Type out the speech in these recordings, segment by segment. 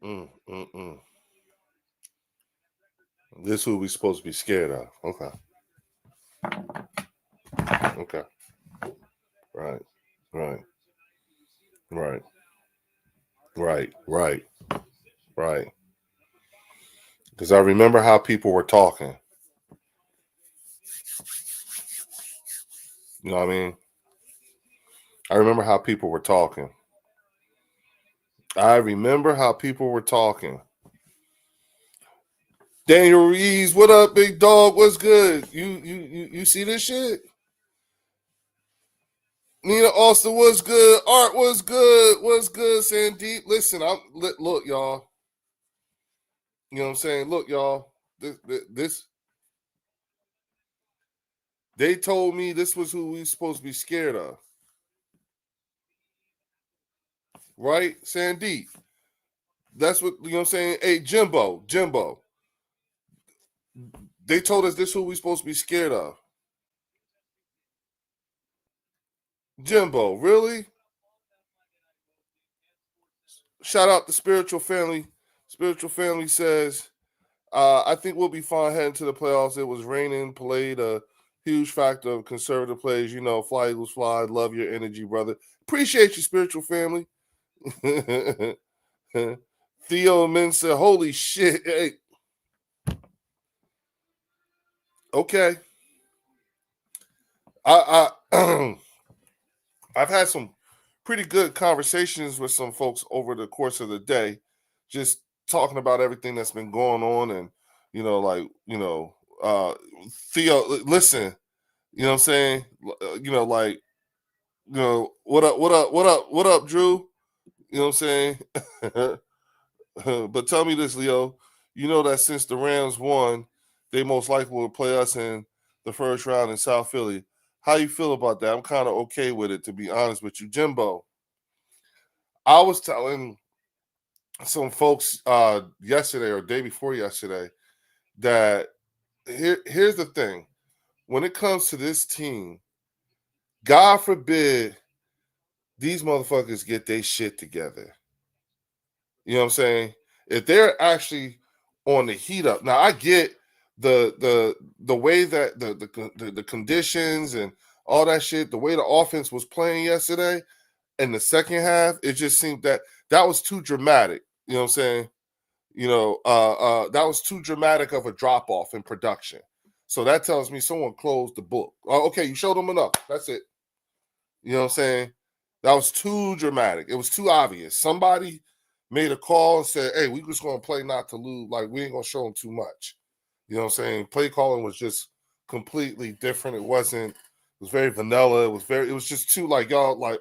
Mm, mm, mm. This who we supposed to be scared of. Okay. Okay. Right. Right. Right. Right. Right. Right. Because I remember how people were talking. You know what I mean? I remember how people were talking. I remember how people were talking. Daniel Reeves, what up, big dog? What's good? You see this shit? Nina Austin, what's good? Art, what's good? What's good, Sandeep? Listen, look, y'all. You know what I'm saying? Look, y'all. This they told me this was who we supposed to be scared of, right? Sandeep. That's what you know. What I'm saying, hey, Jimbo. They told us this who we supposed to be scared of. Jimbo, really? Shout out to Spiritual Family. Spiritual Family says, I think we'll be fine heading to the playoffs. It was raining, played a huge factor of conservative plays. You know, fly Eagles fly. Love your energy, brother. Appreciate you, Spiritual Family. Theo Mensa, holy shit. Hey, okay. I I've had some pretty good conversations with some folks over the course of the day, just talking about everything that's been going on, and uh, Theo, listen, you know what I'm saying, like, what up, Drew, you know what I'm saying, but tell me this, Leo, you know that since the Rams won, they most likely will play us in the first round in South Philly. How you feel about that? I'm kind of okay with it, to be honest with you, Jimbo. I was telling some folks yesterday or day before yesterday that here's the thing. When it comes to this team, God forbid these motherfuckers get their shit together. You know what I'm saying? If they're actually on the heat up. Now I get the way that the conditions and all that shit, the way the offense was playing yesterday in the second half, it just seemed that was too dramatic. You know what I'm saying? That was too dramatic of a drop off in production. So that tells me someone closed the book. Okay, you showed them enough. That's it. You know what I'm saying? That was too dramatic. It was too obvious. Somebody made a call and said, "Hey, we just going to play not to lose. Like we ain't going to show them too much." You know what I'm saying? Play calling was just completely different. It wasn't. It was very vanilla. It was very. It was just too like y'all like.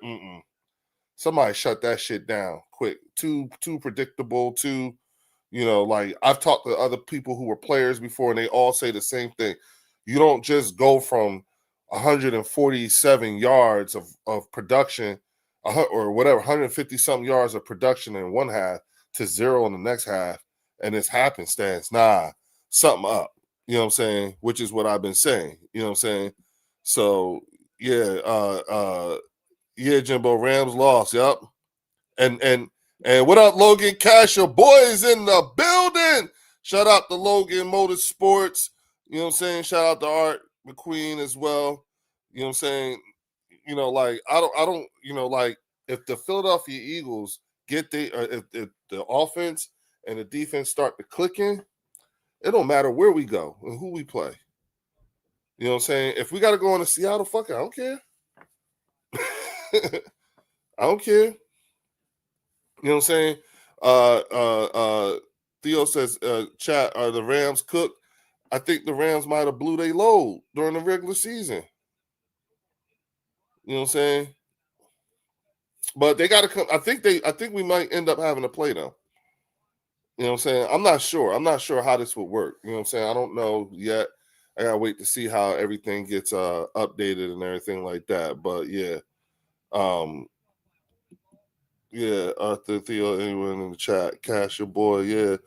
Somebody shut that shit down quick. Too predictable. Too. Like I've talked to other people who were players before, and they all say the same thing. You don't just go from 147 yards of production or whatever, 150 something yards of production in one half to zero in the next half, and it's happenstance. Nah, something up. You know what I'm saying? Which is what I've been saying. You know what I'm saying? So yeah, yeah, Jimbo, Rams lost. Yep. And what up, Logan Cash? Your boy is in the building. Shout out to Logan Motorsports. You know what I'm saying? Shout out to Art McQueen as well. You know what I'm saying? Like I don't, like if the Philadelphia Eagles get if the offense and the defense start to clicking, it don't matter where we go and who we play. You know what I'm saying? If we got to go into Seattle, fuck it, I don't care. I don't care. You know what I'm saying? Theo says, chat, are the Rams cooked? I think the Rams might have blew their load during the regular season. You know what I'm saying? But they got to come. I think we might end up having to play them. You know what I'm saying? I'm not sure. I'm not sure how this would work. You know what I'm saying? I don't know yet. I gotta wait to see how everything gets updated and everything like that. But yeah. Um, Yeah, Arthur, Theo, anyone in the chat, Cash, your boy. Yeah,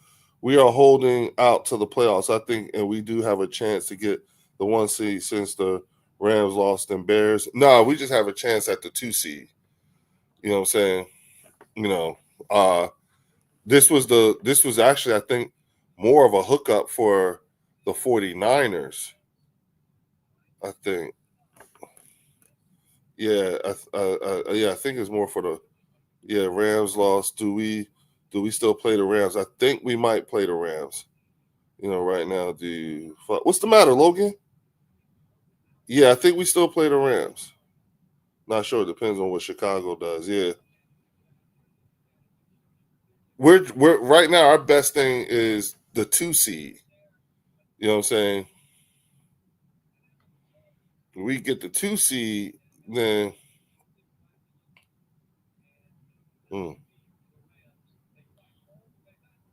we are holding out to the playoffs, I think, and we do have a chance to get the 1 seed since the Rams lost and Bears. No, we just have a chance at the 2 seed. You know what I'm saying? You know, uh, This was actually, I think, more of a hookup for the 49ers. I think. Yeah, I think it's more for the Rams lost. Do we still play the Rams? I think we might play the Rams. Right now, what's the matter, Logan? Yeah, I think we still play the Rams. Not sure. It depends on what Chicago does. Yeah, we're right now. Our best thing is the 2 seed. You know what I'm saying? We get the 2 seed, then mm,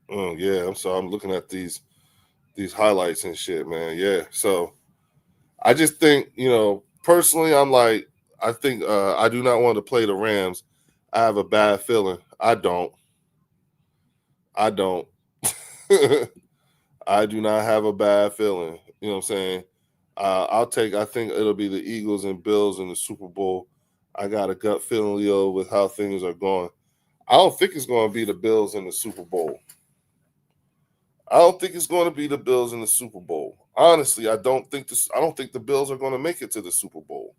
yeah. I'm sorry. I'm looking at these highlights and shit, man. Yeah. So I just think, personally, I'm like, I think I do not want to play the Rams. I have a bad feeling. I don't. I don't. I do not have a bad feeling. You know what I'm saying? I think it'll be the Eagles and Bills in the Super Bowl. I got a gut feeling, Leo, with how things are going. I don't think it's going to be the Bills in the Super Bowl. I don't think it's going to be the Bills in the Super Bowl. Honestly, I don't think the Bills are going to make it to the Super Bowl.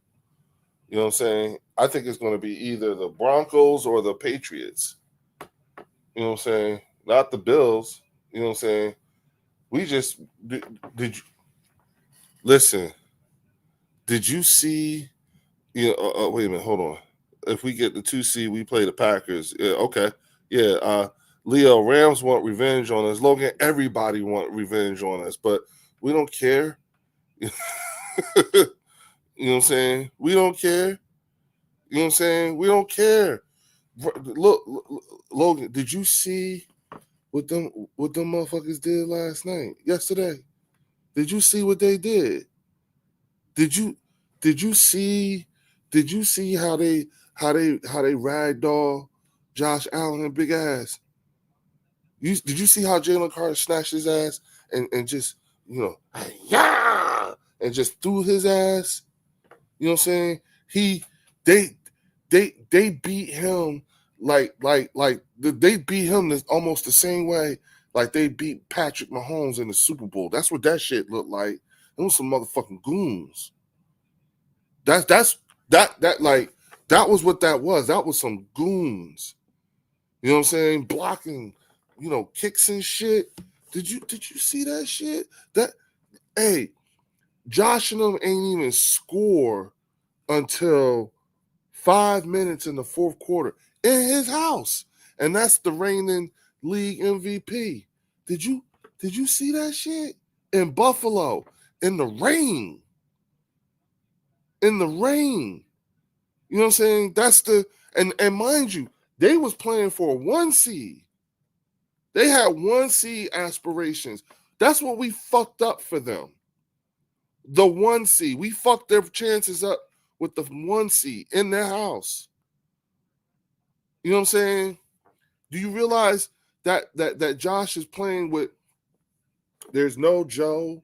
You know what I'm saying? I think it's going to be either the Broncos or the Patriots. You know what I'm saying? Not the Bills. You know what I'm saying? We just did you, listen. Did you see? Wait a minute. Hold on. If we get the 2 seed, we play the Packers. Yeah, okay. Yeah. Leo, Rams want revenge on us. Logan, everybody want revenge on us, but we don't care. You know what I'm saying? We don't care. You know what I'm saying? We don't care. Look, Logan, did you see what them motherfuckers did yesterday? Did you see what they did? Did you did you see how they ragdoll Josh Allen and big ass? Did you see how Jalen Carter snatched his ass and just yeah and just threw his ass? You know what I'm saying? They they beat him they beat him almost the same way like they beat Patrick Mahomes in the Super Bowl. That's what that shit looked like. It was some motherfucking goons. That's that was what that was. That was some goons. You know what I'm saying? Blocking, kicks and shit. Did you see that shit? That hey, Josh and them ain't even score until 5 minutes in the fourth quarter in his house, and that's the reigning league MVP. Did you see that shit in Buffalo in the rain? In the rain, you know what I'm saying? That's and mind you, they was playing for a 1 seed. They had 1 seed aspirations. That's what we fucked up for them. The 1 seed, we fucked their chances up with the 1 seed in their house. You know what I'm saying? Do you realize that Josh is playing with? There's no Joe.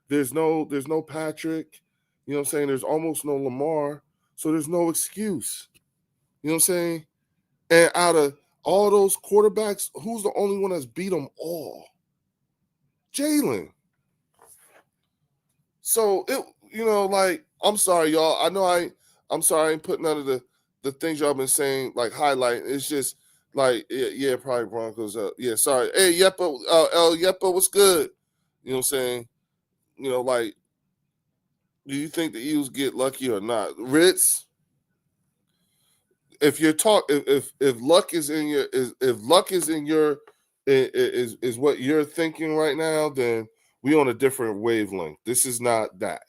There's no Patrick. You know what I'm saying? There's almost no Lamar. So there's no excuse. You know what I'm saying? And out of all those quarterbacks, who's the only one that's beat them all? Jalen. So I'm sorry, y'all. I know I'm sorry I ain't put none of the things y'all been saying like highlight. It's just like yeah, probably Broncos. Yeah, sorry. Hey, Yeppa, El Yeppa, what's good? You know what I'm saying? Like, do you think the Eagles get lucky or not? Ritz, if you're if luck is in your if luck is in your is what you're thinking right now, then we on a different wavelength. This is not that.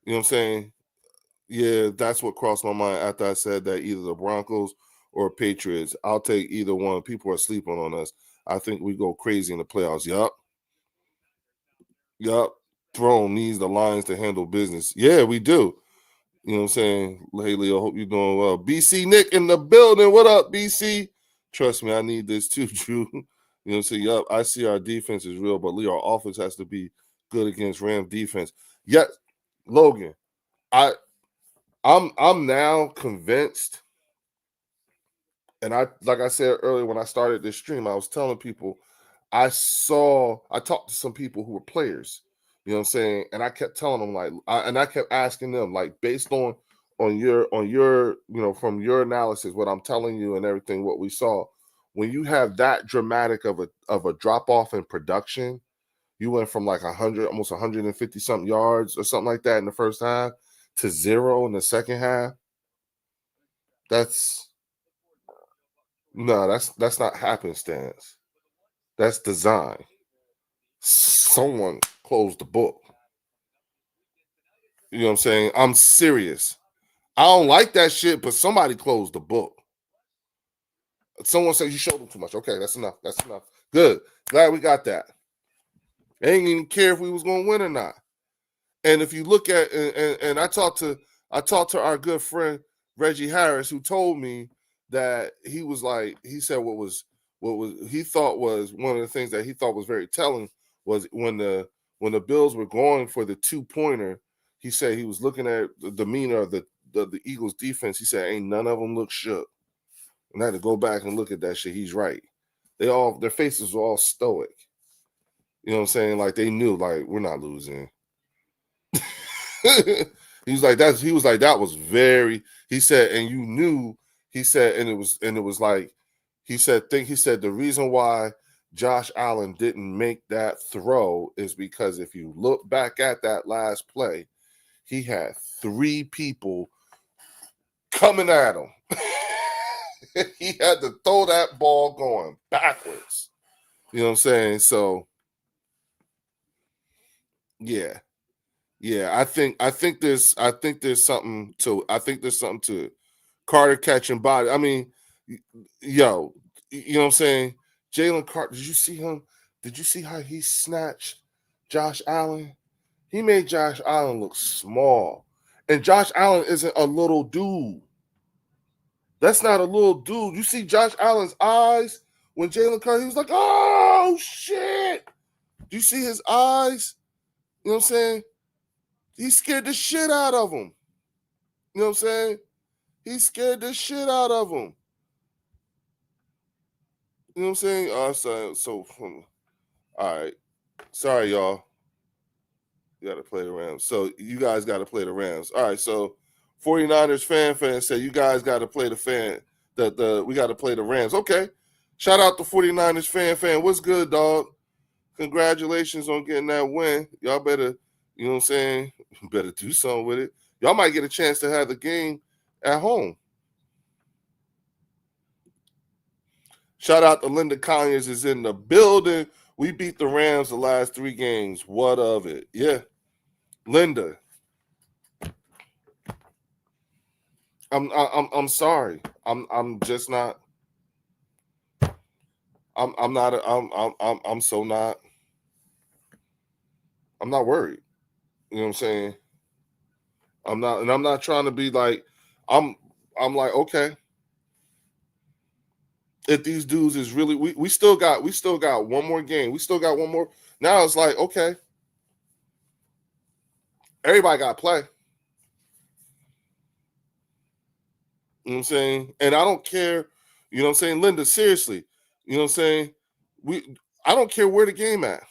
You know what I'm saying? Yeah, that's what crossed my mind after I said that either the Broncos or Patriots. I'll take either one. People are sleeping on us. I think we go crazy in the playoffs. Yup. Throne needs the Lions to handle business. Yeah, we do. You know what I'm saying? Hey, Leo, hope you're doing well. BC Nick in the building. What up, BC? Trust me, I need this too, Drew. You know what I'm saying? Yup, I see our defense is real, but Leo, our offense has to be good against Ram defense. Yes, Logan, I'm now convinced, And like I said earlier when I started this stream, I was telling people I talked to some people who were players, you know what I'm saying? And I kept telling them I kept asking them based on your from your analysis, what I'm telling you and everything, what we saw, when you have that dramatic of a drop off in production, you went from like 100, almost 150 something yards or something like that in the first half to 0 in the second half. That's no, that's not happenstance. That's design. Someone closed the book. You know what I'm saying? I'm serious. I don't like that shit, but somebody closed the book. Someone said you showed them too much. Okay, that's enough. That's enough. Good. Glad we got that. They ain't even care if we was gonna win or not. And if you look at and I talked to our good friend Reggie Harris, who told me that he said what was he thought was one of the things that he thought was very telling was when the Bills were going for the 2-pointer, he said he was looking at the demeanor of the Eagles defense. He said ain't none of them look shook. And I had to go back and look at that shit. He's right. Their faces were all stoic. You know what I'm saying? Like they knew we're not losing. He was like that was very, he said, and you knew, he said, and it was like he said the reason why Josh Allen didn't make that throw is because if you look back at that last play, he had 3 people coming at him. He had to throw that ball going backwards. You know what I'm saying? So yeah. Yeah, I think there's something to it. Carter catching body. I mean, yo, you know what I'm saying? Jalen Carter, did you see him? Did you see how he snatched Josh Allen? He made Josh Allen look small. And Josh Allen isn't a little dude. That's not a little dude. You see Josh Allen's eyes when Jalen Carter, he was like, oh shit. Do you see his eyes? You know what I'm saying? He scared the shit out of him. You know what I'm saying? He scared the shit out of him. You know what I'm saying? All right. Sorry, y'all. You got to play the Rams. So you guys got to play the Rams. All right. So 49ers fan said you guys got to play we got to play the Rams. Okay. Shout out to 49ers fan. What's good, dog? Congratulations on getting that win. Y'all better, you know what I'm saying? Better do something with it. Y'all might get a chance to have the game at home. Shout out to Linda Conyers is in the building. We beat the Rams the last 3 games. What of it? Yeah. Linda. I'm sorry. I'm just not. I'm not. I'm so not. I'm not worried. You know what I'm saying? I'm not, and I'm not trying to be like. I'm. I'm like, okay. If these dudes is really, we still got one more game. We still got one more. Now it's like, okay, everybody got to play. You know what I'm saying? And I don't care, you know what I'm saying, Linda, seriously. You know what I'm saying? I don't care where the game at.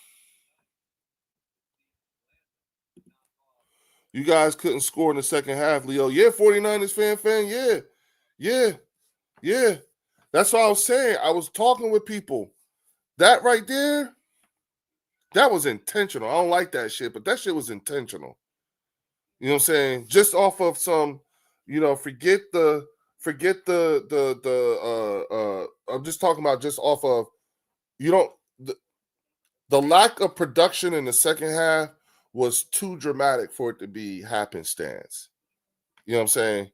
You guys couldn't score in the second half, Leo. Yeah, 49ers fan. Yeah. Yeah. Yeah. That's what I was saying. I was talking with people. That right there, that was intentional. I don't like that shit, but that shit was intentional. You know what I'm saying? Just off of some, forget the I'm just talking about just off of you don't the lack of production in the second half was too dramatic for it to be happenstance. You know what I'm saying?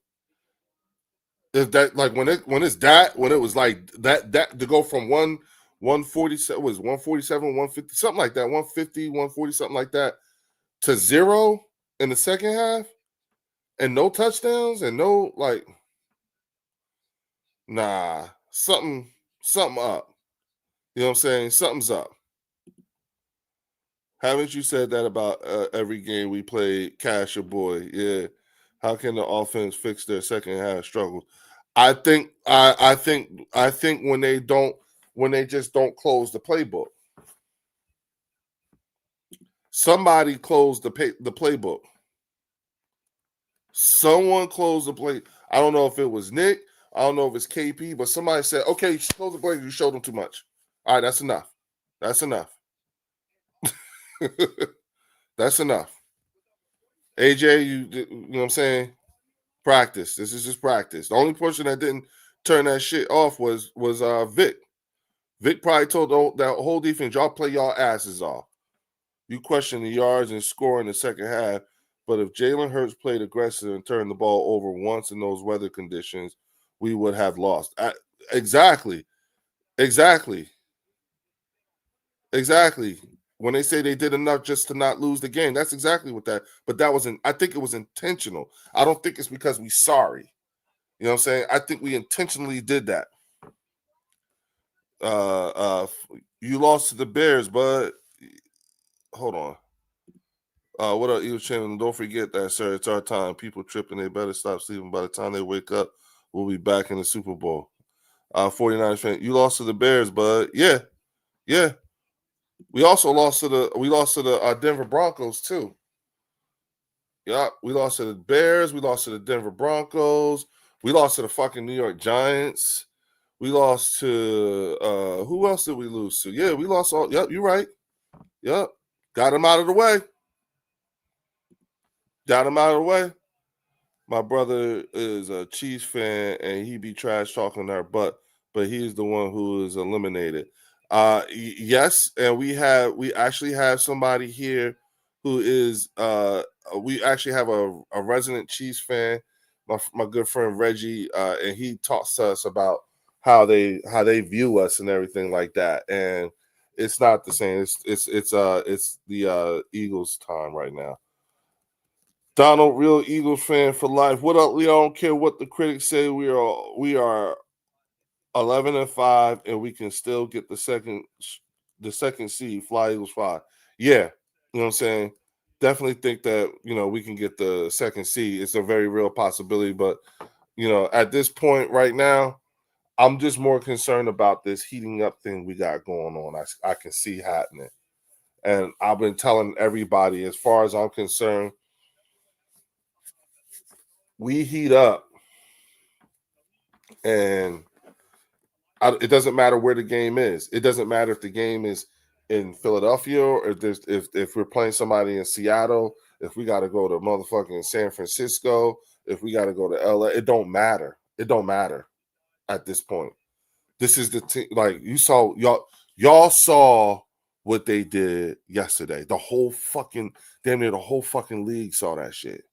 Is that like when it was like that to go from 147 was 147 150 something like that 150 140 something like that to 0 in the second half and no touchdowns and no nah, something up. You know what I'm saying? Something's up. Haven't you said that about every game we played? Cash your boy, yeah. How can the offense fix their second half struggles? I think when they just don't close the playbook. Somebody closed the playbook. Someone closed the play. I don't know if it was Nick. I don't know if it's KP, but somebody said, "Okay, close the play. You showed them too much. All right, that's enough. That's enough. That's enough." AJ, you know what I'm saying? Practice. This is just practice. The only person that didn't turn that shit off was Vic. Vic probably told that whole defense, y'all play y'all asses off. You question the yards and score in the second half, but if Jalen Hurts played aggressive and turned the ball over once in those weather conditions, we would have lost. Exactly. Exactly. Exactly. When they say they did enough just to not lose the game, that's exactly what that. But that wasn't. I think it was intentional. I don't think it's because we sorry. You know what I'm saying? I think we intentionally did that. Uh, uh, you lost to the Bears, but hold on. What up, Eagles champion? Don't forget that, sir. It's our time. People tripping. They better stop sleeping. By the time they wake up, we'll be back in the Super Bowl. 49ers fan. You lost to the Bears, but yeah, yeah. We also lost to the Denver Broncos too. Yeah, we lost to the Bears. We lost to the Denver Broncos. We lost to the fucking New York Giants. We lost to who else did we lose to? Yeah, we lost all. Yep, you're right. Yep, got him out of the way. Got him out of the way. My brother is a Chiefs fan and he be trash talking her butt, but he's the one who is eliminated. Yes, and we actually have somebody here who is we actually have a resident Chiefs fan, my good friend Reggie, and he talks to us about how they view us and everything like that. And it's not the same. It's the Eagles time right now. Donald, real Eagles fan for life. What up, Leo? I don't care what the critics say. We are 11-5, and we can still get the second seed. Fly Eagles fly. Yeah, you know what I'm saying. Definitely think that we can get the second seed. It's a very real possibility, but at this point right now, I'm just more concerned about this heating up thing we got going on. I can see happening, and I've been telling everybody, as far as I'm concerned, we heat up and it doesn't matter where the game is. It doesn't matter if the game is in Philadelphia or if we're playing somebody in Seattle, if we got to go to motherfucking San Francisco, if we got to go to LA. It don't matter. It don't matter at this point. This is the team. Like you saw, y'all saw what they did yesterday. The whole fucking damn near the whole fucking league saw that shit.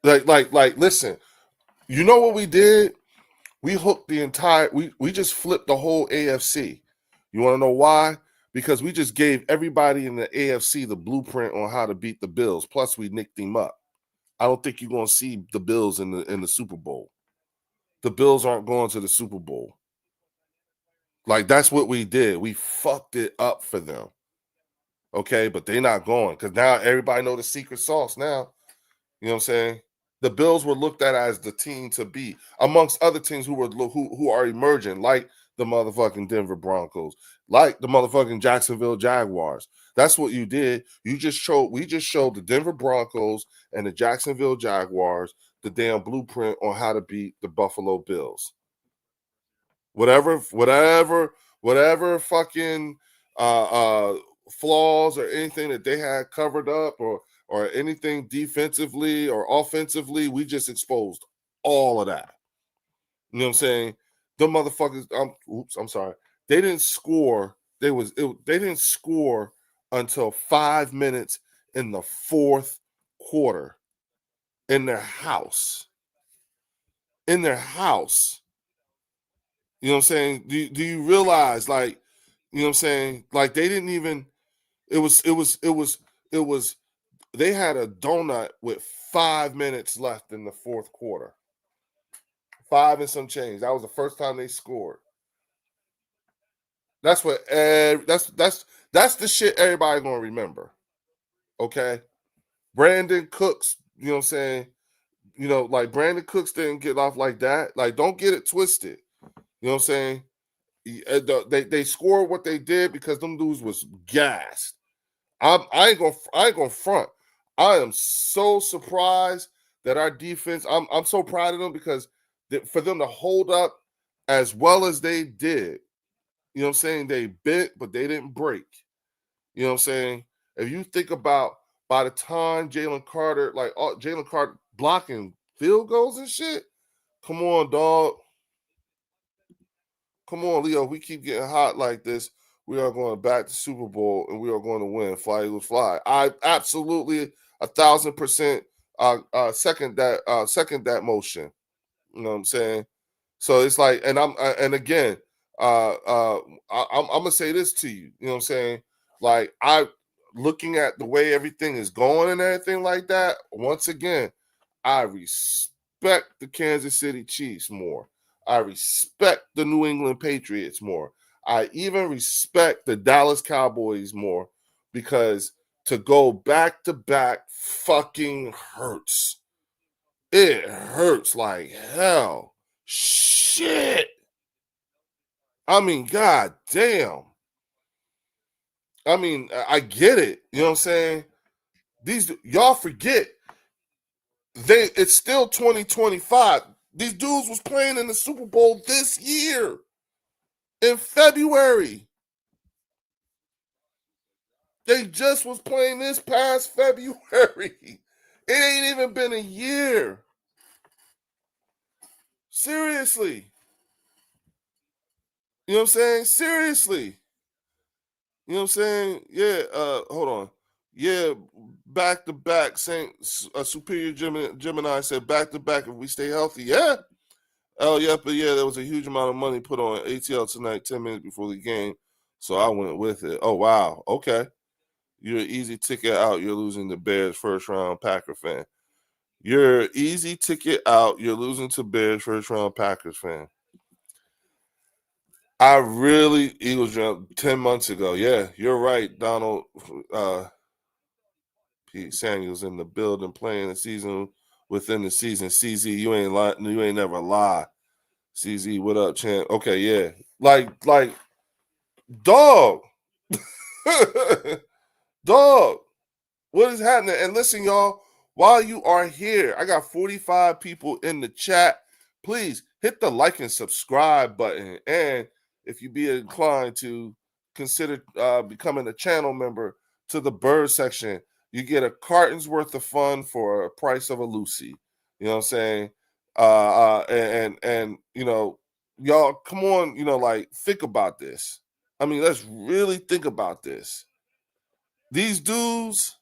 Like, listen. You know what we did? We hooked the entire we just flipped the whole AFC. You want to know why? Because we just gave everybody in the AFC the blueprint on how to beat the Bills. Plus, we nicked them up. I don't think you're gonna see the Bills in the Super Bowl. The Bills aren't going to the Super Bowl. Like that's what we did. We fucked it up for them. Okay, but they're not going because now everybody know the secret sauce now. You know what I'm saying? The Bills were looked at as the team to beat, amongst other teams who are emerging, like the motherfucking Denver Broncos, like the motherfucking Jacksonville Jaguars. That's what you did. We just showed the Denver Broncos and the Jacksonville Jaguars the damn blueprint on how to beat the Buffalo Bills. Whatever fucking uh uh flaws or anything that they had covered up or anything defensively or offensively, we just exposed all of that. You know what I'm saying? The motherfuckers, I'm sorry. They didn't score. They didn't score until 5 minutes in the fourth quarter in their house. In their house. You know what I'm saying? Do you realize, like, you know what I'm saying? Like they didn't even it was they had a donut with 5 minutes left in the fourth quarter. Five and some change. That was the first time they scored. That's what that's the shit everybody gonna remember. Okay. Brandon Cooks, you know what I'm saying? like Brandon Cooks didn't get off like that. Like, don't get it twisted. You know what I'm saying? They scored what they did because them dudes was gassed. I ain't gonna front. I am so surprised that our defense. I'm so proud of them because for them to hold up as well as they did. You know what I'm saying? They bent, but they didn't break. You know what I'm saying? If you think about by the time Jalen Carter, like Jalen Carter blocking field goals and shit, come on, dog. Come on, Leo. We keep getting hot like this. We are going back to Super Bowl and we are going to win. Fly Eagles fly. I absolutely 1,000% second that motion. You know what I'm saying? So it's like, and again, I'm gonna say this to you. You know what I'm saying? Like, looking at the way everything is going and everything like that. Once again, I respect the Kansas City Chiefs more. I respect the New England Patriots more. I even respect the Dallas Cowboys more because to go back to back fucking hurts. It hurts like hell. Shit. I mean, god damn. I mean, I get it. You know what I'm saying? These y'all forget it's still 2025. These dudes was playing in the Super Bowl this year in February. They just was playing this past February. It ain't even been a year. Seriously. You know what I'm saying? Seriously. You know what I'm saying? Yeah, hold on. Yeah, back to back. Saint Superior Gemini said back to back if we stay healthy. Yeah. Oh, yeah, but yeah, there was a huge amount of money put on ATL tonight, 10 minutes before the game. So I went with it. Oh, wow. Okay. You're an easy ticket out. You're losing the Bears first round Packer fan. You're easy ticket out. You're losing to Bears first round Packers fan. I really Eagles jumped 10 months ago. Yeah, you're right, Donald. Pete Samuels in the building playing the season within the season. CZ, you ain't never lie. CZ, what up, champ? Okay, yeah. Like dog. Dog. What is happening? And listen, y'all, while you are here, I got 45 people in the chat. Please hit the like and subscribe button. And if you be inclined to consider becoming a channel member to the bird section, you get a carton's worth of fun for a price of a Lucy. You know what I'm saying? And y'all, come on, like, think about this. I mean, let's really think about this. These dudes,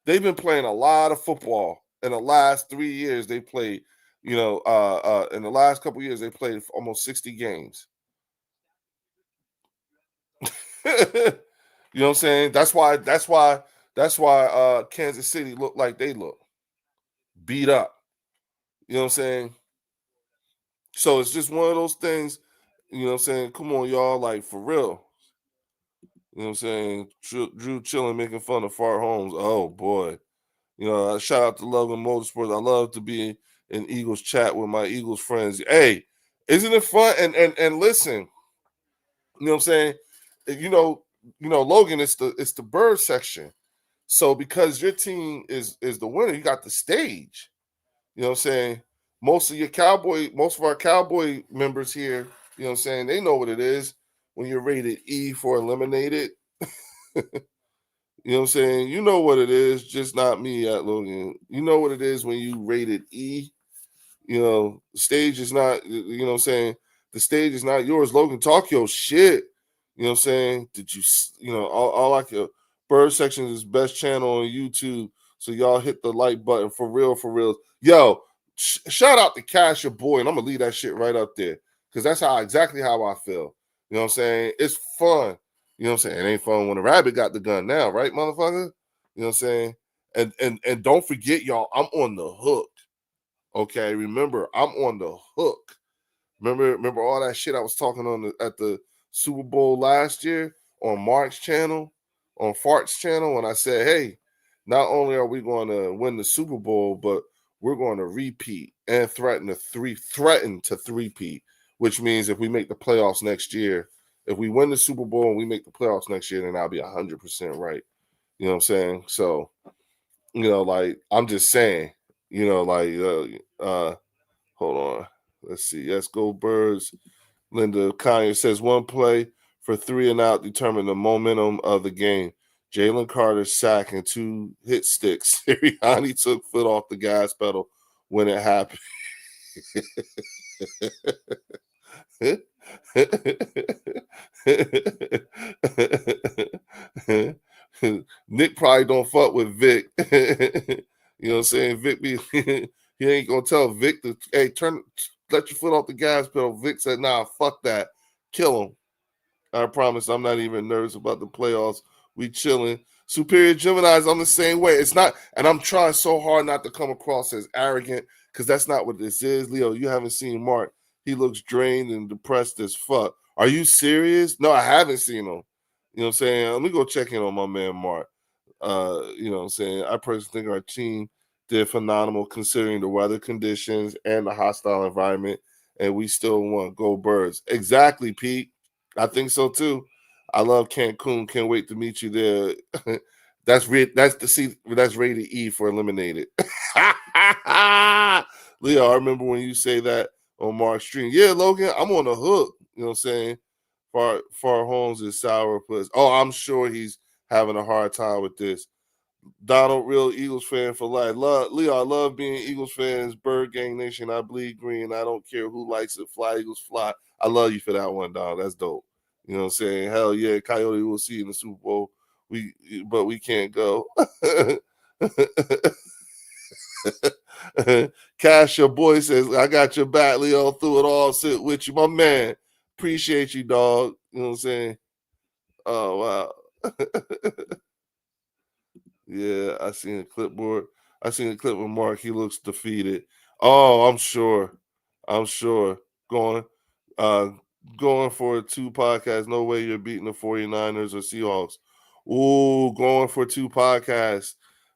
they've been playing a lot of football in the last 3 years. They played, in the last couple years, they played almost 60 games. You know what I'm saying? That's why Kansas City look like they look beat up. You know what I'm saying? So it's just one of those things, you know what I'm saying? Come on, y'all, like, for real. You know what I'm saying? Drew chilling, making fun of Fart Holmes. Oh boy. Shout out to Logan Motorsports. I love to be in Eagles chat with my Eagles friends. Hey, isn't it fun? And listen, you know what I'm saying? You know, Logan, it's the bird section. So because your team is the winner, you got the stage. You know what I'm saying? Most of our cowboy members here, you know what I'm saying, they know what it is when you're rated E for eliminated. You know what I'm saying? You know what it is, just not me at Logan. You know what it is when you rated E. The stage is not, you know what I'm saying? The stage is not yours. Logan, talk your shit. You know what I'm saying? Did you, all like your bird section is best channel on YouTube. So y'all hit the like button for real, for real. Yo, shout out to Cash, your boy. And I'm going to leave that shit right up there because that's exactly how I feel. You know what I'm saying? It's fun. You know what I'm saying? It ain't fun when a rabbit got the gun now, right, motherfucker? You know what I'm saying? And don't forget, y'all, I'm on the hook. Okay, remember, I'm on the hook. Remember all that shit I was talking at the Super Bowl last year on Mark's channel, on Fart's channel, when I said, hey, not only are we going to win the Super Bowl, but we're going to repeat and threaten to three-peat, which means if we make the playoffs next year, if we win the Super Bowl and we make the playoffs next year, then I'll be 100% right. You know what I'm saying? So, like, I'm just saying, hold on. Let's see. Yes, go Birds. Linda Kanye says 1 play for 3 and out determined the momentum of the game. Jalen Carter's sack and 2 hit sticks. Sirianni took foot off the gas pedal when it happened. Nick probably don't fuck with Vic. You know what I'm saying? Vic he ain't gonna tell Vic to let your foot off the gas pedal. Vic said, nah, fuck that. Kill him. I promise I'm not even nervous about the playoffs. We chilling. Superior Geminis, I'm the same way. It's not, and I'm trying so hard not to come across as arrogant because that's not what this is. Leo, you haven't seen Mark. He looks drained and depressed as fuck. Are you serious? No, I haven't seen him. You know what I'm saying? Let me go check in on my man Mark. You know what I'm saying? I personally think our team did phenomenal considering the weather conditions and the hostile environment, and we still won. Go Birds. Exactly, Pete. I think so too. I love Cancun. Can't wait to meet you there. That's rated E for eliminated. Leo, I remember when you say that on Mark's stream. Yeah, Logan, I'm on the hook. You know what I'm saying? Far Holmes is sour plus. Oh, I'm sure he's having a hard time with this. Donald, real Eagles fan for life. Leo, I love being Eagles fans. Bird Gang Nation, I bleed green. I don't care who likes it. Fly Eagles fly. I love you for that one, Donald. That's dope. You know what I'm saying? Hell yeah, Coyote will see you in the Super Bowl. But we can't go. Cash, your boy says, I got your back, Leo, through it all. Sit with you, my man. Appreciate you, dog. You know what I'm saying? Oh, wow. Yeah, I seen a clipboard. I seen a clip with Mark. He looks defeated. Oh, I'm sure. I'm sure. Going uh going for 2 podcasts. No way you're beating the 49ers or Seahawks. Ooh, going for 2 podcasts.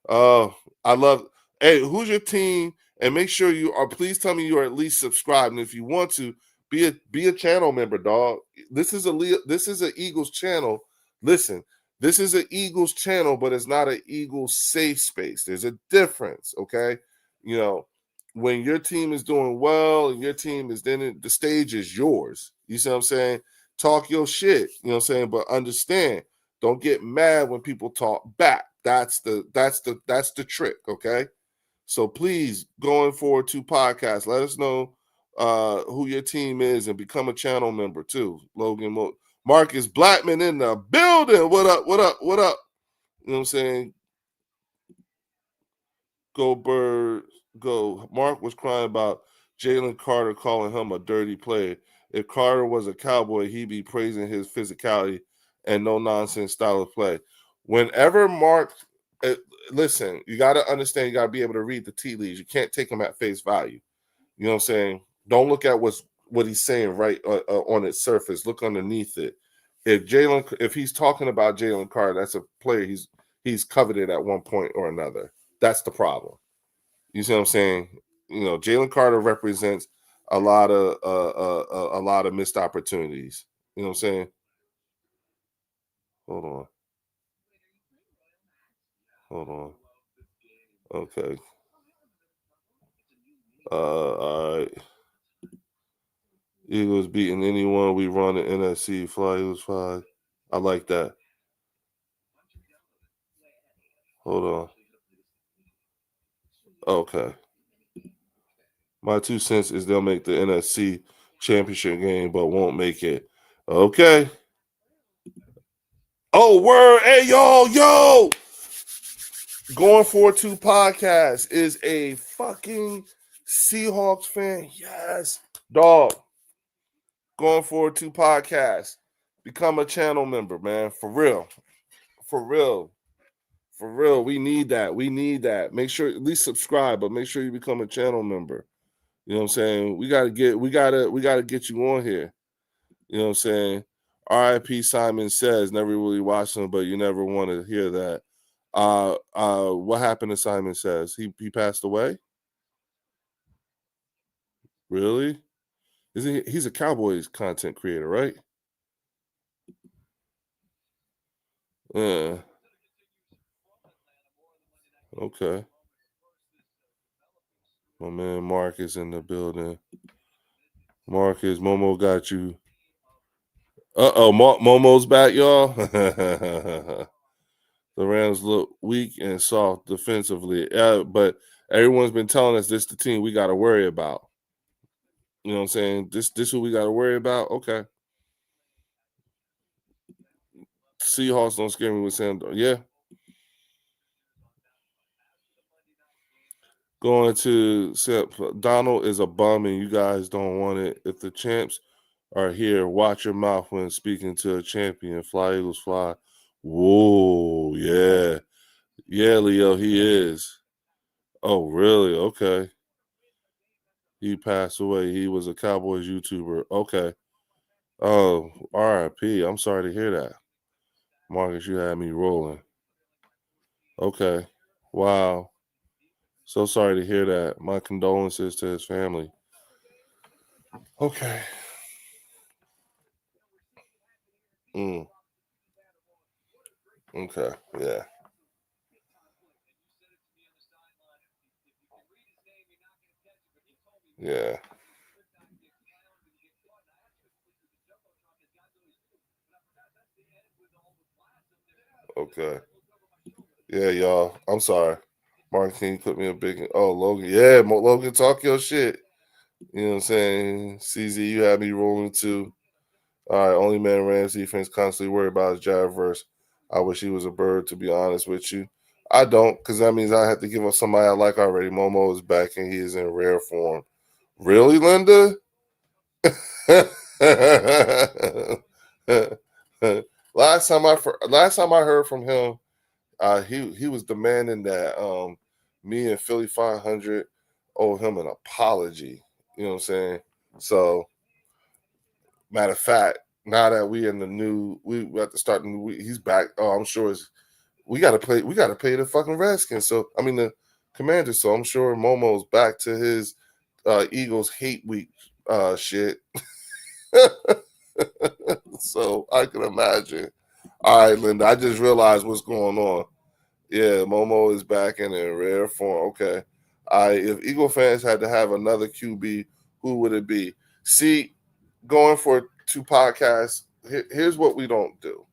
Oh, I love hey, who's your team? And make sure you are please tell me you're at least subscribed. And if you want to, be a channel member, dog. This is a Eagles channel. Listen, this is an Eagles channel, but it's not an Eagles safe space. There's a difference, okay? You know, when your team is doing well and your team is then the stage is yours. You see what I'm saying? Talk your shit, you know what I'm saying? But understand, don't get mad when people talk back. That's the trick, okay? So please, going forward to podcasts, let us know who your team is and become a channel member too. Logan Marcus Blackman in the building. What up? What up? What up? You know what I'm saying? Go Bird, go. Mark was crying about Jalen Carter calling him a dirty player. If Carter was a Cowboy, he'd be praising his physicality and no nonsense style of play. Whenever Mark, listen, you got to understand, you got to be able to read the tea leaves. You can't take them at face value. You know what I'm saying? Don't look at what he's saying right on its surface. Look underneath it. If he's talking about Jalen Carter, that's a player he's coveted at one point or another. That's the problem. You see what I'm saying? You know, Jalen Carter represents a lot of missed opportunities. You know what I'm saying? Hold on. Hold on. Okay. All right. Eagles beating anyone we run in NFC. Fly Eagles 5. I like that. Hold on. Okay. My 2 cents is they'll make the NFC championship game, but won't make it. Okay. Oh, word. Hey, yo. Going for 2 podcasts is a fucking Seahawks fan. Yes. Dog. Going for 2 podcasts. Become a channel member, man. For real. For real. For real. We need that. We need that. Make sure at least subscribe, but make sure you become a channel member. You know what I'm saying? We gotta get you on here. You know what I'm saying? R.I.P. Simon Says, never really watched him, but you never want to hear that. What happened to Simon Says? He passed away? Really? He's a Cowboys content creator, right? Yeah. Okay. My man Mark is in the building. Marcus, Momo got you. Momo's back, y'all. The Rams look weak and soft defensively. But everyone's been telling us this the team we got to worry about. You know what I'm saying? This what we got to worry about. Okay. Seahawks don't scare me with Sam. Yeah. Going to Donald is a bum and you guys don't want it. If the champs are here, watch your mouth when speaking to a champion. Fly Eagles fly. Whoa, yeah. Yeah, Leo, he is. Oh, really? Okay. He passed away. He was a Cowboys YouTuber. Okay. Oh, RIP. I'm sorry to hear that. Marcus, you had me rolling. Okay. Wow. So sorry to hear that. My condolences to his family. Okay. Mm, okay. Yeah. Yeah. Okay. Yeah, y'all. I'm sorry. Martin King put me a big. Oh, Logan. Yeah, Logan, talk your shit. You know what I'm saying? CZ, you had me rolling too. All right, only man Rams defense constantly worried about his jive verse. I wish he was a bird, to be honest with you. I don't, because that means I have to give up somebody I like already. Momo is back and he is in rare form. Really, Linda? Last time I heard from him, he was demanding that me and Philly 500 owe him an apology. You know what I'm saying? So, matter of fact, now that we in the new, we have to start the new week. He's back. Oh, I'm sure we got to play. We got to pay the fucking Redskins. So I mean the Commanders. So I'm sure Momo's back to his Eagles hate week shit. So I can imagine. All right, Linda. I just realized what's going on. Yeah, Momo is back in rare form. Okay. If Eagle fans had to have another QB, who would it be? See, going for 2 podcasts, here's what we don't do.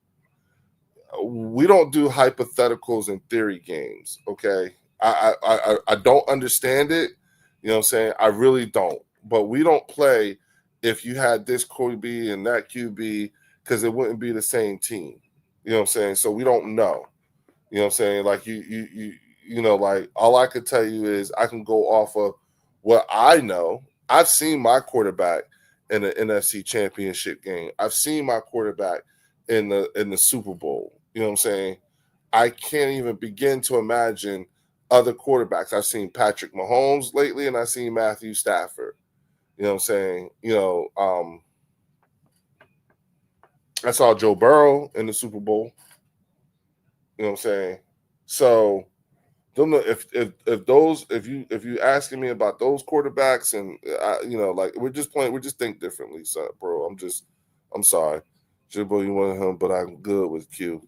We don't do hypotheticals and theory games. Okay. I don't understand it. You know what I'm saying? I really don't. But we don't play if you had this QB and that QB because it wouldn't be the same team. You know what I'm saying? So we don't know. You know what I'm saying? Like like all I could tell you is I can go off of what I know. I've seen my quarterback in the NFC championship game. I've seen my quarterback in the Super Bowl. You know what I'm saying? I can't even begin to imagine other quarterbacks. I've seen Patrick Mahomes lately and I've seen Matthew Stafford. You know what I'm saying? I saw Joe Burrow in the Super Bowl. You know what I'm saying? So don't know if you asking me about those quarterbacks and like we're just playing, we just think differently, son, bro. I'm sorry, Jibbo, you want him, but I'm good with Q.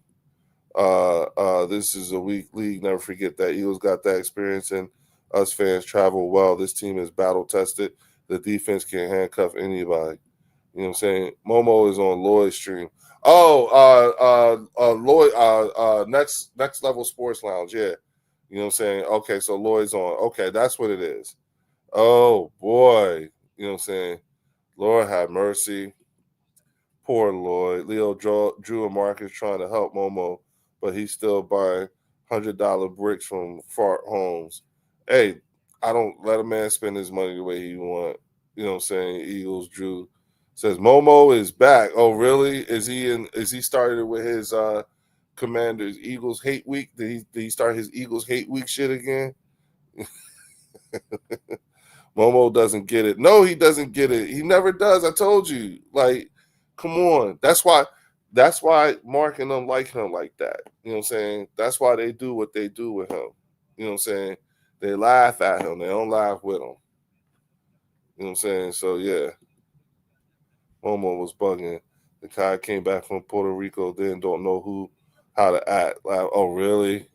This is a weak league. Never forget that Eagles got that experience, and us fans travel well. This team is battle tested. The defense can handcuff anybody. You know what I'm saying? Momo is on Lloyd's stream. Oh, Lloyd, next level sports lounge. Yeah. You know what I'm saying? Okay, so Lloyd's on. Okay, that's what it is. Oh boy. You know what I'm saying? Lord have mercy. Poor Lloyd. Leo Drew and Marcus trying to help Momo, but he's still buying $100 bricks from Fart Homes. Hey, I don't let a man spend his money the way he want. You know what I'm saying? Eagles Drew says Momo is back. Oh, really? Is he started with his Commanders Eagles hate week? Did he start his Eagles hate week shit again? Momo doesn't get it. No, he doesn't get it. He never does. I told you. Like, come on. That's why Mark and them like him like that. You know what I'm saying? That's why they do what they do with him. You know what I'm saying? They laugh at him. They don't laugh with him. You know what I'm saying? So yeah, Momo was bugging. The guy came back from Puerto Rico, then don't know how to act. Like, oh really?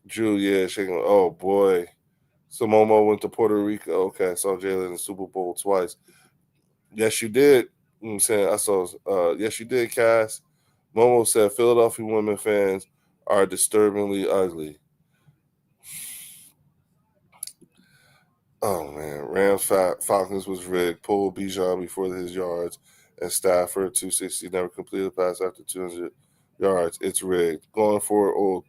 Drew, yeah, shaking. Oh boy. So Momo went to Puerto Rico. Okay, I saw Jalen in the Super Bowl twice. Yes, you did. You know what I'm saying? I saw yes you did, Cass. Momo said Philadelphia women fans are disturbingly ugly. Oh man, Rams Falcons was rigged. Pulled Bijan before his yards, and Stafford 260 never completed a pass after 200 yards. It's rigged. Going for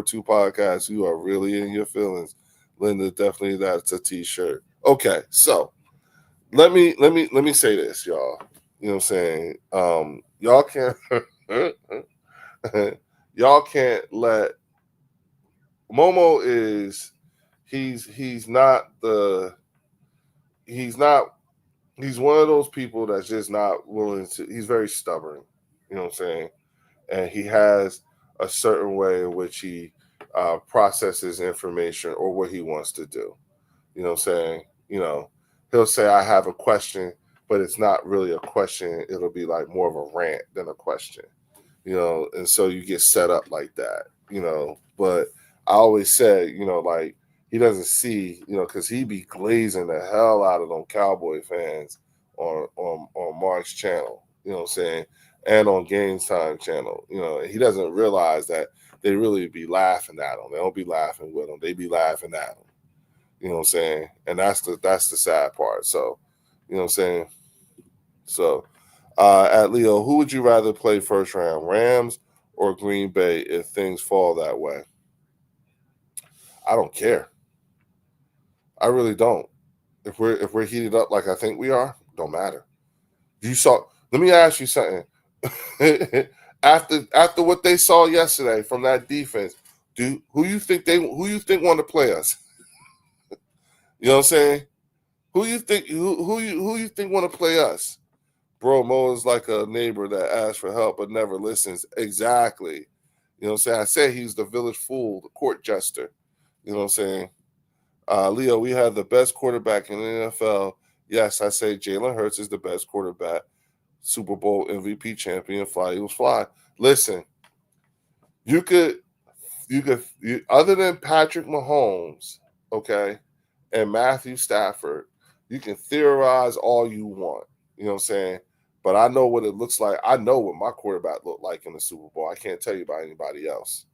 two podcasts. You are really in your feelings, Linda. Definitely, that's a T-shirt. Okay, so let me say this, y'all. You know what I'm saying? Y'all can't y'all can't let Momo is he's not the he's not he's one of those people that's just not willing to. He's very stubborn, you know what I'm saying, and he has a certain way in which he processes information or what he wants to do. You know what I'm saying? He'll say, "I have a question," but it's not really a question. It'll be like more of a rant than a question. And so you get set up like that. But I always say, like he doesn't see, because he be glazing the hell out of them Cowboy fans on Mark's channel, you know what I'm saying, and on Games Time channel, he doesn't realize that they really be laughing at him. They don't be laughing with him. They be laughing at him. You know what I'm saying? And that's the sad part. So, you know what I'm saying? So at Leo, who would you rather play first round, Rams or Green Bay, if things fall that way? I don't care. I really don't. If we're heated up like I think we are, don't matter. You saw. Let me ask you something. after what they saw yesterday from that defense, who you think want to play us? You know what I'm saying? Who you think want to play us? Bro, Mo is like a neighbor that asks for help but never listens. Exactly. You know what I'm saying? I say he's the village fool, the court jester. You know what I'm saying? Leo, we have the best quarterback in the NFL. Yes, I say Jalen Hurts is the best quarterback. Super Bowl MVP champion, fly Eagles fly. Listen, you could other than Patrick Mahomes, okay, and Matthew Stafford, you can theorize all you want. You know what I'm saying? But I know what it looks like. I know what my quarterback looked like in the Super Bowl. I can't tell you about anybody else.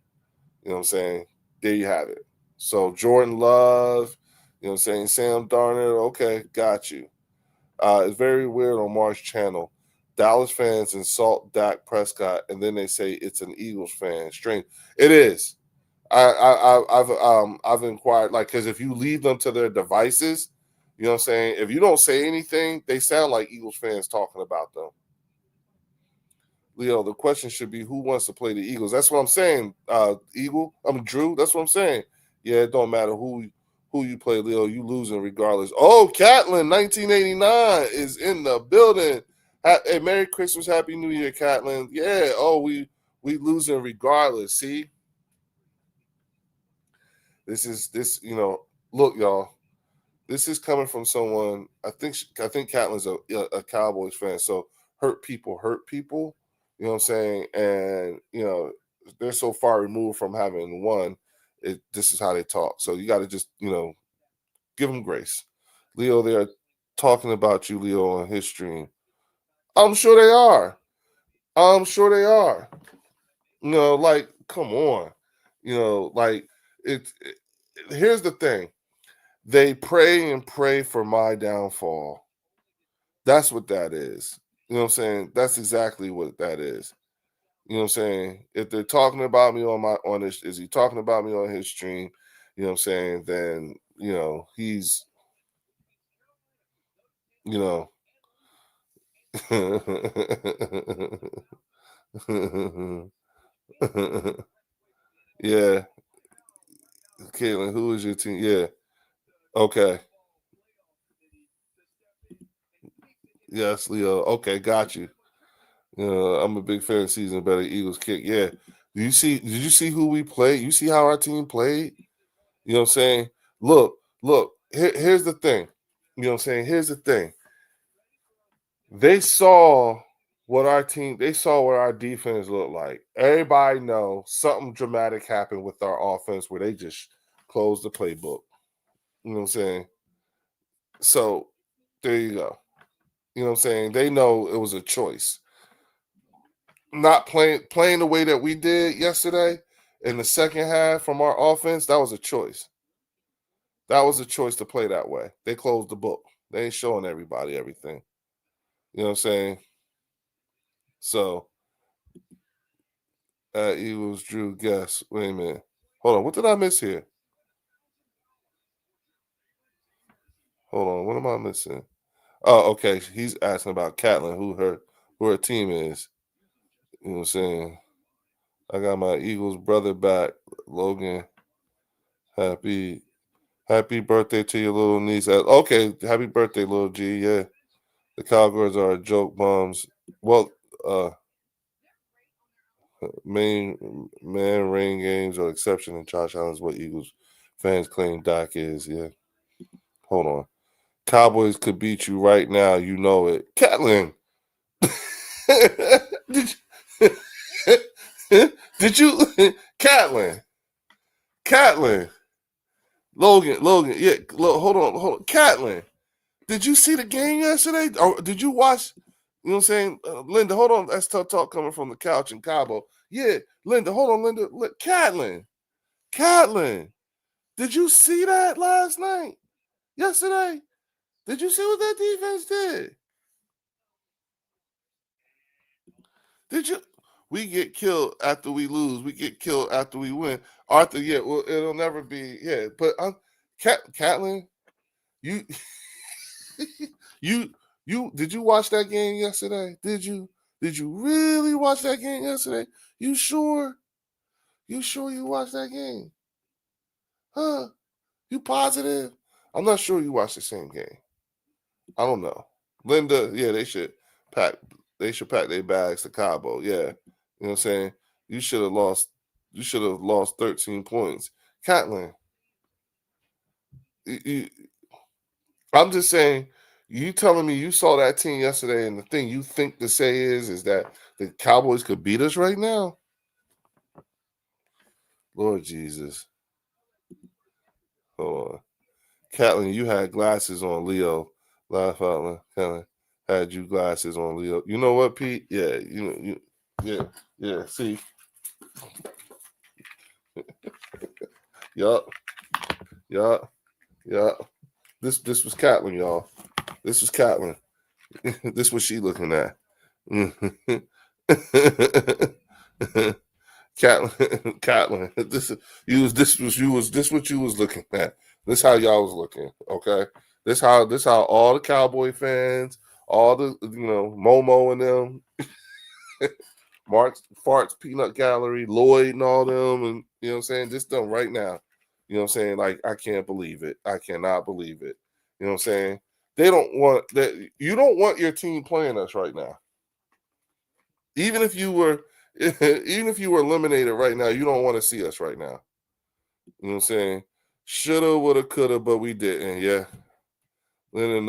You know what I'm saying? There you have it. So Jordan Love, you know what I'm saying? Sam Darnold, okay, got you. It's very weird on Mark's channel. Dallas fans insult Dak Prescott, and then they say it's an Eagles fan. Strange. It is. I've inquired, like, because if you leave them to their devices, you know what I'm saying, if you don't say anything, they sound like Eagles fans talking about them. Leo, the question should be who wants to play the Eagles. That's what I'm saying. Drew. That's what I'm saying. Yeah, it don't matter who you play, Leo. You losing regardless. Oh, Catlin, 1989 is in the building. Hey, Merry Christmas, Happy New Year, Catlin. Yeah. Oh, we losing regardless. See. This. Look, y'all. This is coming from someone. I think Catlin's a Cowboys fan. So hurt people hurt people. You know what I'm saying? And they're so far removed from having won. This is how they talk. So you got to just give them grace. Leo, they are talking about you, Leo, on his stream. I'm sure they are. I'm sure they are. Like, come on. Like it here's the thing. They pray and pray for my downfall. That's what that is. You know what I'm saying? That's exactly what that is. You know what I'm saying? If they're talking about me on this, is he talking about me on his stream? You know what I'm saying? Then, he's, you know, yeah. Caitlin, who is your team? Yeah. Okay. Yes, Leo. Okay, got you. I'm a big fan of season better Eagles kick. Yeah. Did you see who we played? You see how our team played? You know what I'm saying? Look, here's the thing. You know what I'm saying? Here's the thing. They saw they saw what our defense looked like. Everybody know something dramatic happened with our offense where they just closed the playbook. You know what I'm saying? So there you go. You know what I'm saying? They know it was a choice. Not playing the way that we did yesterday in the second half from our offense, that was a choice. That was a choice to play that way. They closed the book. They ain't showing everybody everything. You know what I'm saying? So Eagles Drew guess. Wait a minute. Hold on. What did I miss here? Hold on. What am I missing? Oh, okay. He's asking about Catlin, who her team is. You know what I'm saying? I got my Eagles brother back, Logan. Happy happy birthday to your little niece. Okay, happy birthday, little G. Yeah. The Cowgirls are a joke bombs. Well, man rain games are exception and Josh Allen's what Eagles fans claim Dak is. Yeah. Hold on. Cowboys could beat you right now. You know it. Catlin. did you, did you Catlin? Catlin. Logan. Yeah, hold on. Catlin. Did you see the game yesterday? Or did you watch? You know what I'm saying? Linda, hold on. That's tough talk coming from the couch in Cabo. Yeah, Linda, hold on, Linda. Catlin, did you see that last night? Yesterday? Did you see what that defense did? Did you? We get killed after we lose. We get killed after we win. Arthur, yeah, well, it'll never be, yeah. But Catlin, you you did you watch that game yesterday? Did you really watch that game yesterday? You sure? You sure you watched that game? Huh? You positive? I'm not sure you watched the same game. I don't know. Linda, yeah, pack they should pack their bags to Cabo. Yeah. You know what I'm saying? You should have lost 13 points. Catlin, you, I'm just saying, you telling me you saw that team yesterday, and the thing you think to say is that the Cowboys could beat us right now? Lord Jesus. Hold on. Catlin, you had glasses on, Leo. Laugh out loud. Catlin had you glasses on, Leo. You know what, Pete? Yeah, yeah. See, yup, yup, yup. This was Catlin, y'all. This was Catlin. This was she looking at. Catlin. This what you was looking at. This how y'all was looking. Okay. This how all the Cowboy fans, all the Momo and them, Mark's Farts Peanut Gallery, Lloyd and all them, and you know what I'm saying, just them right now. You know what I'm saying? Like, I can't believe it. I cannot believe it. You know what I'm saying? They don't want that. You don't want your team playing us right now. Even if you were even if you were eliminated right now, you don't want to see us right now. You know what I'm saying? Shoulda, woulda, coulda, but we didn't. Yeah. Leonard,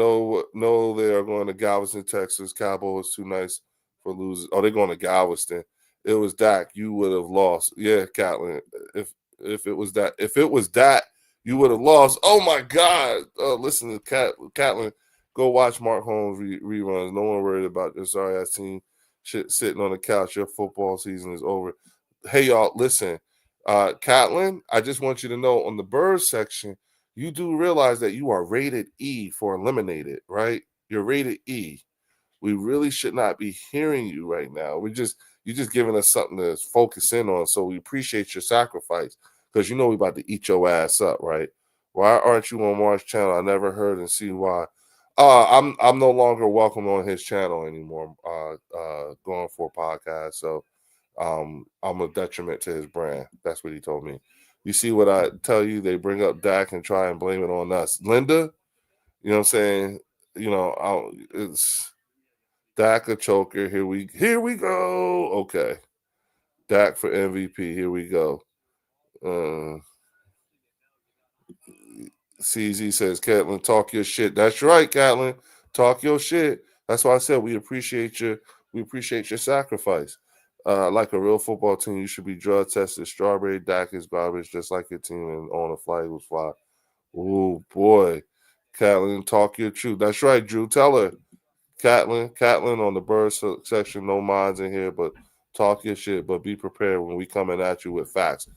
no, they are going to Galveston, Texas. Cowboys too nice for losers. Oh, they're going to Galveston. It was Dak. You would have lost. Yeah, Catlin. If it was that, you would have lost. Oh my God! Listen to Catlin. Go watch Mark Holmes reruns. No one worried about this sorry ass team shit sitting on the couch. Your football season is over. Hey y'all, listen. Catlin, I just want you to know on the Birds section, you do realize that you are rated E for eliminated, right? You're rated E. We really should not be hearing you right now. You're just giving us something to focus in on. So we appreciate your sacrifice because we about to eat your ass up, right? Why aren't you on Mark's channel? I never heard and see why. I'm no longer welcome on his channel anymore. Going for a podcast, so I'm a detriment to his brand. That's what he told me. You see what I tell you? They bring up Dak and try and blame it on us. Linda, you know what I'm saying? It's Dak a choker. Here we go. Okay. Dak for MVP. Here we go. Uh, CZ says, Catlin, talk your shit. That's right, Catlin. Talk your shit. That's why I said we appreciate your sacrifice. Like a real football team, you should be drug tested. Strawberry Dak is garbage, just like your team, and on a flag was fly. Oh boy, Catlin, talk your truth. That's right, Drew. Tell her, Catlin on the bird section. No minds in here, but talk your shit. But be prepared when we coming at you with facts.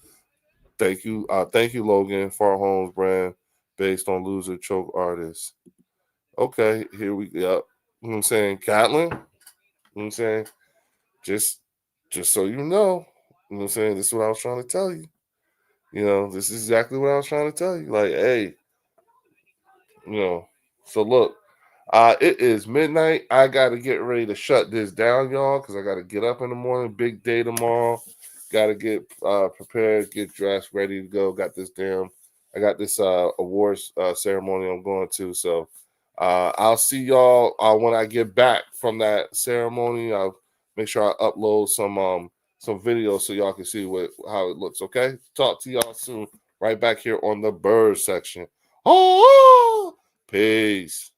Thank you, Logan. Far Homes brand based on loser choke artists. Okay, here we go. You know what I'm saying, Catlin. You know what I'm saying, just so you know. You know what I'm saying, this is what I was trying to tell you. You know, this is exactly what I was trying to tell you. Like, hey, you know. So look, it is midnight. I gotta get ready to shut this down, y'all, because I gotta get up in the morning. Big day tomorrow. Gotta get prepared, get dressed, ready to go. I got this awards ceremony I'm going to. So I'll see y'all when I get back from that ceremony. I'll make sure I upload some videos so y'all can see how it looks. Okay, talk to y'all soon. Right back here on the bird section. Oh, peace.